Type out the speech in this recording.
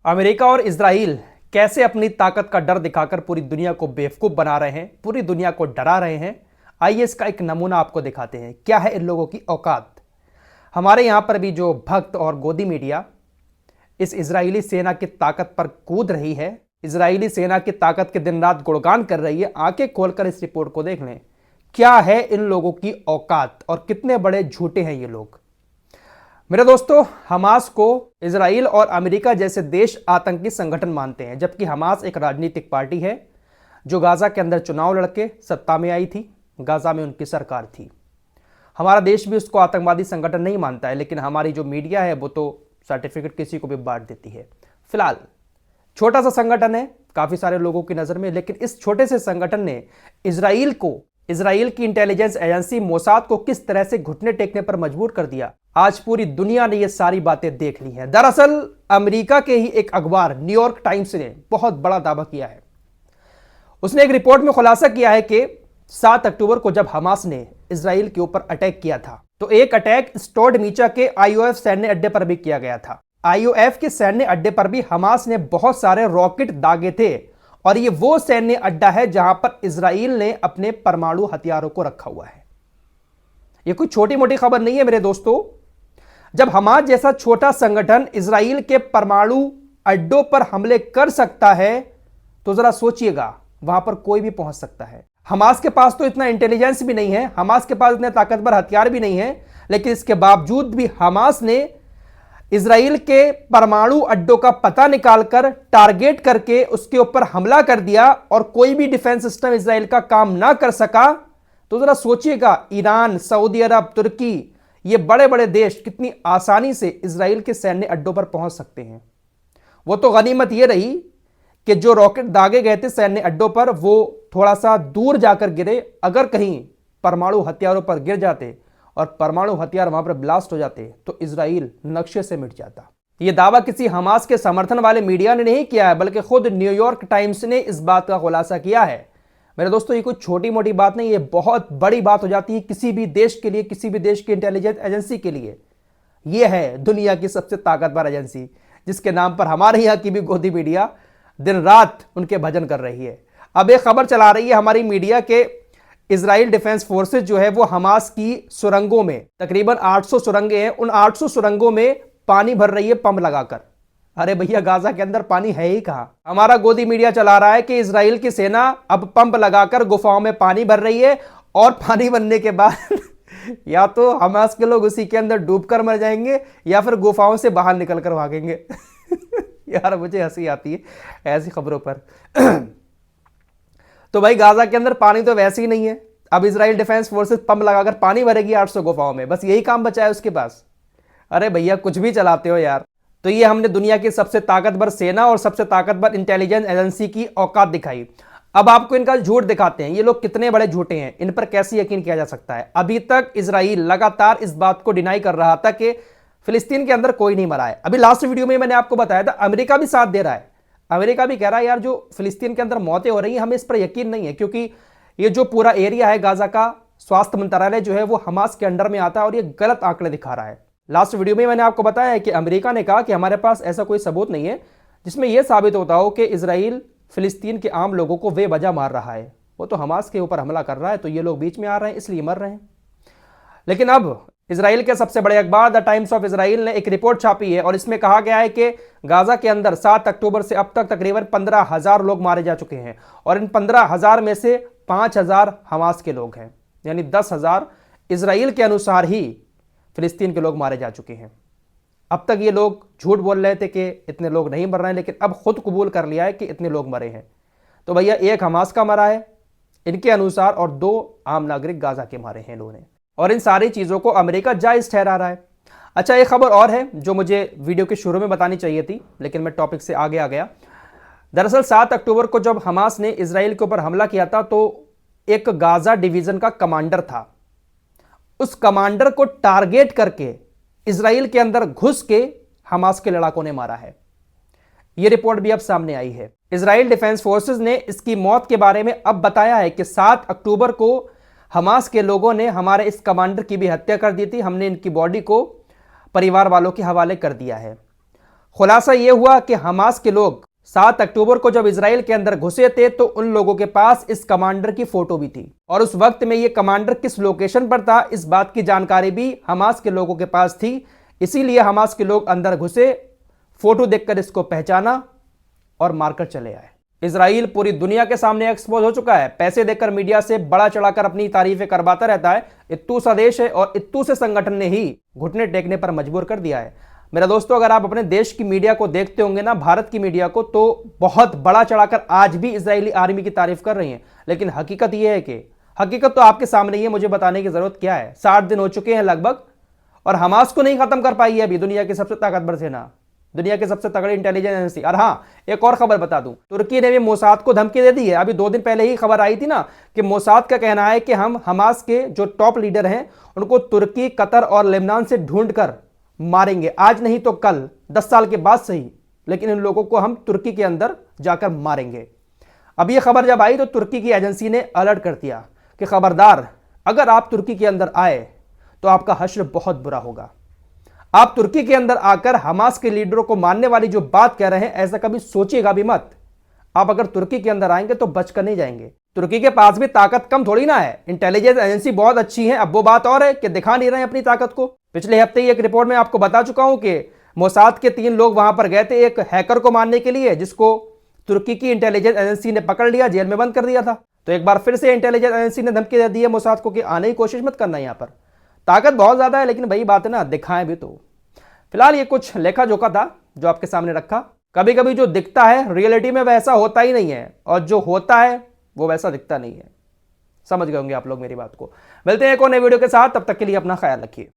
America और Israel कैसे अपनी ताकत का डर दिखाकर पूरी दुनिया को बेवकूफ बना रहे हैं, पूरी दुनिया को डरा रहे हैं। आइए इसका एक नमूना आपको दिखाते हैं, क्या है इन लोगों की औकात। हमारे यहां पर भी जो भक्त और गोदी मीडिया इस इजरायली सेना की ताकत पर कूद रही है, इजरायली सेना की ताकत के दिन रात गुणगान कर रही है। आंखें खोलकर इस रिपोर्ट को देख लें, क्या है इन लोगों की औकात और कितने बड़े झूठे हैं ये लोग। मेरे दोस्तों, हमास को इजराइल और अमेरिका जैसे देश आतंकी संगठन मानते हैं, जबकि हमास एक राजनीतिक पार्टी है जो गाजा के अंदर चुनाव लड़के सत्ता में आई थी। गाजा में उनकी सरकार थी। हमारा देश भी उसको आतंकवादी संगठन नहीं मानता है, लेकिन हमारी जो मीडिया है वो तो सर्टिफिकेट किसी को भी बांट देती है। फिलहाल छोटा सा संगठन है काफी सारे लोगों की नजर में, लेकिन इस छोटे से संगठन ने इजराइल की इंटेलिजेंस एजेंसी मोसाद को किस तरह से घुटने टेकने पर मजबूर कर दिया, आज पूरी दुनिया ने ये सारी बातें देख ली हैं। दरअसल अमेरिका के ही एक अखबार न्यूयॉर्क टाइम्स ने बहुत बड़ा दावा किया है। उसने एक रिपोर्ट में खुलासा किया है कि 7 अक्टूबर को जब हमास ने इजराइल के ऊपर अटैक किया था, तो एक अटैक स्टोर्ड मीचा के आईओएफ सैन्य अड्डे पर भी किया गया था। आईओएफ के सैन्य अड्डे पर भी हमास ने बहुत सारे रॉकेट दागे थे, और ये वो सैन्य अड्डा है जहां पर इजराइल ने अपने परमाणु हथियारों को रखा हुआ है। ये कोई छोटी मोटी खबर नहीं है मेरे दोस्तों। जब हमास जैसा छोटा संगठन इजराइल के परमाणु अड्डों पर हमले कर सकता है, तो जरा सोचिएगा वहां पर कोई भी पहुंच सकता है। हमास के पास तो इतना इंटेलिजेंस भी नहीं है, हमास के पास इतने ताकतवर हथियार भी नहीं है, लेकिन इसके बावजूद भी हमास ने इजराइल के परमाणु अड्डों का पता निकालकर टारगेट करके उसके ऊपर हमला कर दिया, और कोई भी डिफेंस सिस्टम इजराइल का काम ना कर सका। तो जरा सोचिएगा, ईरान, सऊदी अरब, तुर्की, ये बड़े बड़े देश कितनी आसानी से इजराइल के सैन्य अड्डों पर पहुंच सकते हैं। वो तो गनीमत ये रही कि जो रॉकेट दागे गए थे सैन्य अड्डों पर, वो थोड़ा सा दूर जाकर गिरे। अगर कहीं परमाणु हथियारों पर गिर जाते और परमाणु हथियार वहां पर ब्लास्ट हो जाते, तो इजराइल नक्शे से मिट जाता। यह दावा किसी हमास के समर्थन वाले मीडिया ने नहीं किया है, बल्कि खुद न्यूयॉर्क टाइम्स ने इस बात का खुलासा किया है। मेरे दोस्तों, ये कोई छोटी मोटी बात नहीं, ये बहुत बड़ी बात हो जाती है किसी भी देश के लिए, किसी भी देश की इंटेलिजेंस एजेंसी के लिए। यह है दुनिया की सबसे ताकतवर एजेंसी, जिसके नाम पर हमारे यहाँ की भी गोदी मीडिया दिन रात उनके भजन कर रही है। अब एक खबर चला रही है हमारी मीडिया के इजराइल डिफेंस फोर्सेस जो है वो हमास की सुरंगों में, तकरीबन 800 सुरंगें हैं, उन 800 सुरंगों में पानी भर रही है पंप लगाकर। अरे भैया, गाजा के अंदर पानी है ही कहां। हमारा गोदी मीडिया चला रहा है कि इजराइल की सेना अब पंप लगाकर गुफाओं में पानी भर रही है, और पानी भरने के बाद या तो हमास के लोग उसी के अंदर डूबकर मर जाएंगे, या फिर गुफाओं से बाहर निकलकर भागेंगे। यार मुझे हंसी आती है ऐसी खबरों पर। तो भाई, गाजा के अंदर पानी तो वैसे ही नहीं है, अब इजराइल डिफेंस फोर्सेस पंप लगाकर पानी भरेगी 800 गुफाओं में, बस यही काम बचा है उसके पास। अरे भैया, कुछ भी चलाते हो यार। तो ये हमने दुनिया की सबसे ताकतवर सेना और सबसे ताकतवर इंटेलिजेंस एजेंसी की औकात दिखाई। अब आपको इनका झूठ दिखाते हैं, ये लोग कितने बड़े झूठे हैं, इन पर कैसे यकीन किया जा सकता है। अभी तक इजराइल लगातार इस बात को डिनाई कर रहा था कि फिलिस्तीन के अंदर कोई नहीं मरा है। अभी लास्ट वीडियो में मैंने आपको बताया था, अमेरिका भी साथ दे रहा है। अमेरिका भी कह रहा है यार, जो फिलिस्तीन के अंदर मौतें हो रही हैं, हमें इस पर यकीन नहीं है, क्योंकि ये जो पूरा एरिया है गाजा का, स्वास्थ्य मंत्रालय जो है वो हमास के अंडर में आता है, और ये गलत आंकड़े दिखा रहा है। लास्ट वीडियो में मैंने आपको बताया है कि अमेरिका ने कहा कि हमारे पास ऐसा कोई सबूत नहीं है जिसमें यह साबित होता हो कि इजराइल फिलिस्तीन के आम लोगों को बेवजह मार रहा है। वो तो हमास के ऊपर हमला कर रहा है, तो ये लोग बीच में आ रहे हैं, इसलिए मर रहे हैं। लेकिन अब इजराइल के सबसे बड़े अखबार द टाइम्स ऑफ इजराइल ने एक रिपोर्ट छापी है, और इसमें कहा गया है कि गाजा के अंदर 7 अक्टूबर से अब तक तकरीबन 15,000 लोग मारे जा चुके हैं, और इन 15,000 में से 5,000 हमास के लोग हैं, यानी 10,000 इजराइल के अनुसार ही फिलिस्तीन के लोग मारे जा चुके हैं। अब तक ये लोग झूठ बोल रहे थे कि इतने लोग नहीं मर रहे हैं, लेकिन अब खुद कबूल कर लिया है कि इतने लोग मरे हैं। तो भैया, एक हमास का मरा है इनके अनुसार, और 2 आम नागरिक गाजा के मारे हैं इन्होंने, और इन सारी चीज़ों को अमेरिका जायज़ ठहरा रहा है। अच्छा, एक खबर और है जो मुझे वीडियो के शुरू में बतानी चाहिए थी, लेकिन मैं टॉपिक से आगे आ गया। दरअसल 7 अक्टूबर को जब हमास ने इजराइल के ऊपर हमला किया था, तो एक गाजा डिवीज़न का कमांडर था, उस कमांडर को टारगेट करके इजराइल के अंदर घुस के हमास के लड़ाकों ने मारा है। यह रिपोर्ट भी अब सामने आई है। इजराइल डिफेंस फोर्सेस ने इसकी मौत के बारे में अब बताया है कि 7 अक्टूबर को हमास के लोगों ने हमारे इस कमांडर की भी हत्या कर दी थी, हमने इनकी बॉडी को परिवार वालों के हवाले कर दिया है। खुलासा यह हुआ कि हमास के लोग 7 अक्टूबर को जब इजराइल के अंदर घुसे थे तो उन लोगों के पास इस कमांडर की फोटो भी थी और उस वक्त में यह कमांडर किस लोकेशन पर था इस बात की जानकारी भी हमास के लोगों के पास थी। इसीलिए हमास के लोग अंदर घुसे, फोटो देखकर इसको पहचाना और मारकर चले आए। इजराइल पूरी दुनिया के सामने एक्सपोज हो चुका है। पैसे देकर मीडिया से बड़ा चढ़ाकर अपनी तारीफें करवाता रहता है। इत्तू सा देश है और इत्तू से संगठन ने ही घुटने टेकने पर मजबूर कर दिया है। मेरा दोस्तों, अगर आप अपने देश की मीडिया को देखते होंगे ना, भारत की मीडिया को, तो बहुत बड़ा चढ़ाकर आज भी इजरायली आर्मी की तारीफ कर रही है। लेकिन हकीकत यह है कि हकीकत तो आपके सामने ही है, मुझे बताने की जरूरत क्या है। 60 दिन हो चुके हैं लगभग और हमास को नहीं खत्म कर पाई है अभी दुनिया की सबसे ताकतवर सेना, दुनिया की सबसे तगड़ी इंटेलिजेंस एजेंसी। और हाँ, एक और खबर बता दूं, तुर्की ने भी मोसाद को धमकी दे दी है। अभी 2 दिन पहले ही खबर आई थी ना कि मोसाद का कहना है कि हम हमास के जो टॉप लीडर हैं उनको तुर्की, कतर और लेबनान से ढूंढकर मारेंगे। आज नहीं तो कल, 10 साल के बाद सही, लेकिन इन लोगों को हम तुर्की के अंदर जाकर मारेंगे। अब यह खबर जब आई तो तुर्की की एजेंसी ने अलर्ट कर दिया कि खबरदार, अगर आप तुर्की के अंदर आए तो आपका हश्र बहुत बुरा होगा। आप तुर्की के अंदर आकर हमास के लीडरों को मारने वाली जो बात कह रहे हैं, ऐसा कभी सोचिएगा भी मत। आप अगर तुर्की के अंदर आएंगे तो बचकर नहीं जाएंगे। तुर्की के पास भी ताकत कम थोड़ी ना है, इंटेलिजेंस एजेंसी बहुत अच्छी है। अब वो बात और है कि दिखा नहीं रहे हैं अपनी ताकत को। पिछले हफ्ते ही एक रिपोर्ट में आपको बता चुका हूं कि मोसाद के 3 लोग वहां पर गए थे एक हैकर को मारने के लिए, जिसको तुर्की की इंटेलिजेंस एजेंसी ने पकड़ लिया, जेल में बंद कर दिया था। तो एक बार फिर से इंटेलिजेंस एजेंसी ने धमकी दे दी है मोसाद को कि आने की कोशिश मत करना। यहां पर ताकत बहुत ज्यादा है, लेकिन वही बात है ना, दिखाएं भी तो। फिलहाल ये कुछ लेखा जोखा था जो आपके सामने रखा। कभी कभी जो दिखता है रियलिटी में वैसा होता ही नहीं है, और जो होता है वो वैसा दिखता नहीं है। समझ गए होंगे आप लोग मेरी बात को। मिलते हैं एक और नए वीडियो के साथ, तब तक के लिए अपना ख्याल रखिए।